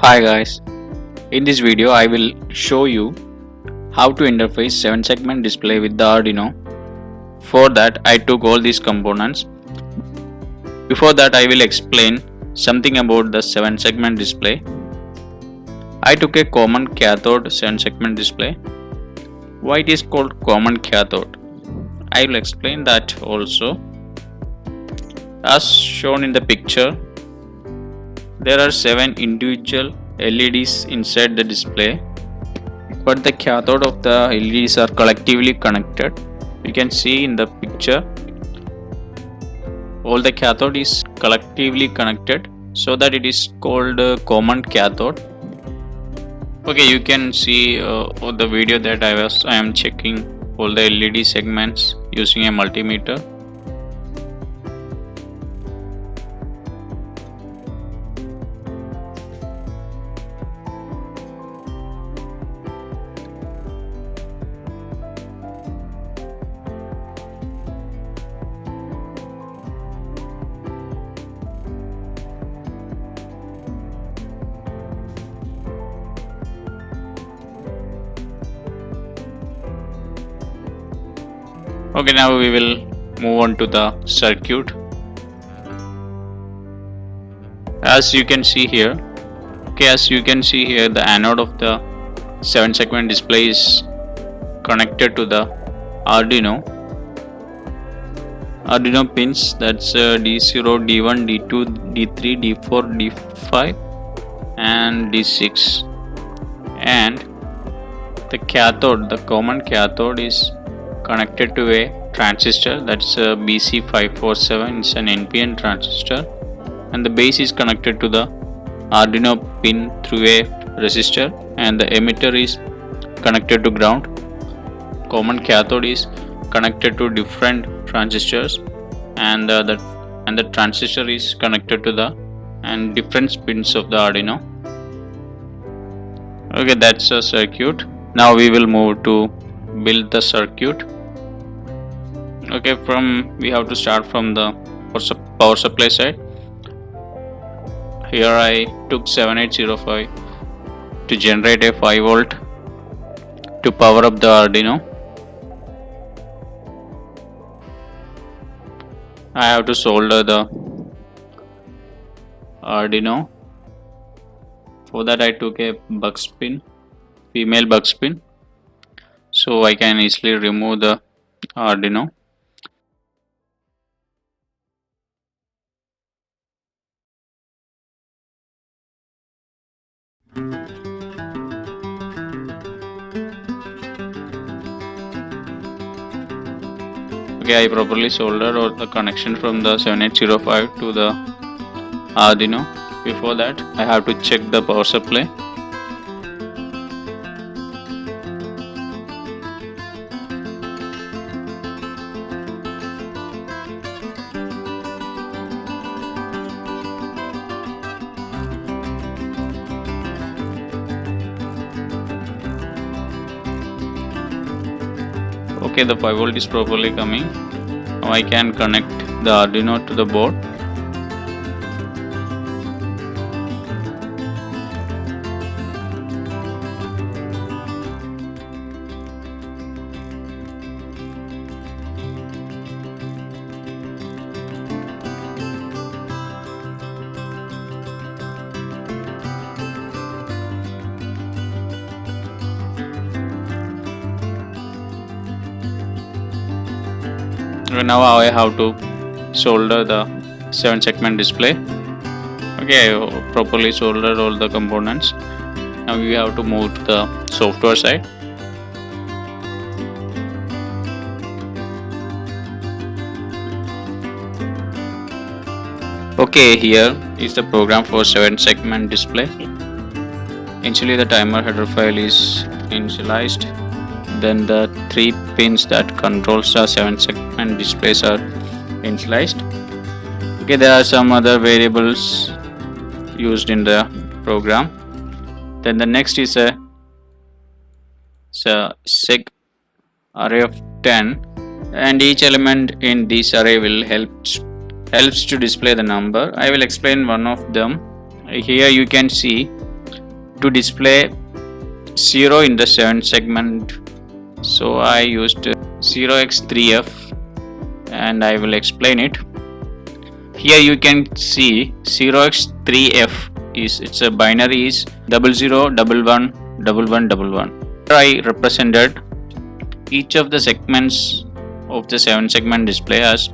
Hi guys, in this video I will show you how to interface 7 segment display with the Arduino. For that I took all these components. Before that I will explain something about the 7 segment display. I took a common cathode 7 segment display. Why it is called common cathode? I will explain that also. As shown in the picture, there are 7 individual LEDs inside the display, but the cathode of the LEDs are collectively connected. You can see in the picture, all the cathode is collectively connected, so that it is called common cathode. Okay, you can see the video that I am checking all the LED segments using a multimeter. Okay, now we will move on to the circuit. As you can see here, the anode of the 7 segment display is connected to the Arduino pins. That's D0, D1, D2, D3, D4, D5 and D6, and the cathode, the common cathode, is connected to a transistor, that's a BC547. It's an NPN transistor, and the base is connected to the Arduino pin through a resistor, and the emitter is connected to ground. Common cathode is connected to different transistors, and the transistor is connected to the different pins of the Arduino. Okay, that's a circuit. Now we will move to build the circuit. Okay, we have to start from the power supply side. Here I took 7805 to generate a 5 volt to power up the Arduino. I have to solder the Arduino. For that I took a buck pin, female buck pin, so I can easily remove the Arduino. Okay, I properly soldered all the connection from the 7805 to the Arduino. Before that I have to check the power supply. Okay, the 5 volt is properly coming. Now I can connect the Arduino to the board. Now I have to solder the 7 segment display. Okay, I properly soldered all the components. Now we have to move to the software side. Okay, here is the program for 7 segment display. Initially the timer header file is initialized. Then the 3 pins that controls the 7 segment displays are initialized. Okay, there are some other variables used in the program. Then the next is a seg array of 10, and each element in this array will helps to display the number. I will explain one of them. Here you can see to display 0 in the 7 segment, so I used 0x3f, and I will explain it. Here you can see 0x3f is, it's a binary is 00111111. I represented each of the segments of the 7 segment display as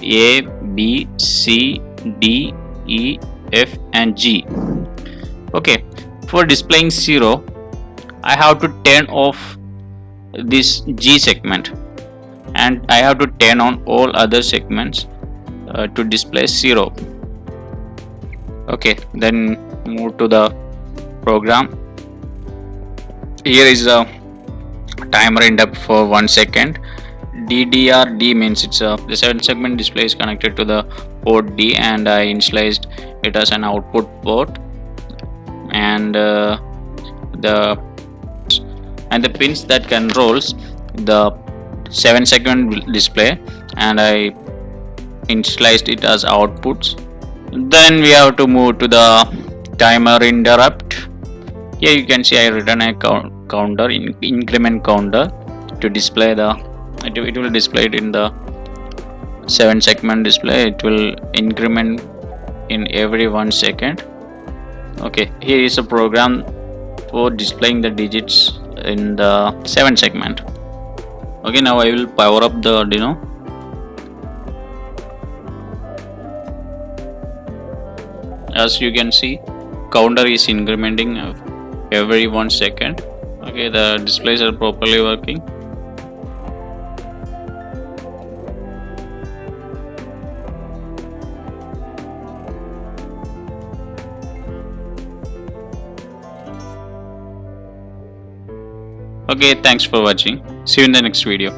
A, B, C, D, E, F and G. Okay, for displaying 0, I have to turn off this G segment, and I have to turn on all other segments to display 0. Okay, then move to the program. Here is a timer interrupt for 1 second. DDRD means it's the 7 segment display is connected to the port D, and I initialized it as an output port, and the pins that controls the 7 segment display, and I initialized it as outputs. Then we have to move to the timer interrupt. Here you can see I written a counter, increment counter, to display the it will display it in the 7 segment display. It will increment in every 1 second. Okay, here is a program for displaying the digits in the 7 segment. Okay, now I will power up the Arduino. As you can see, counter is incrementing every 1 second. Okay, the displays are properly working. Okay, thanks for watching. See you in the next video.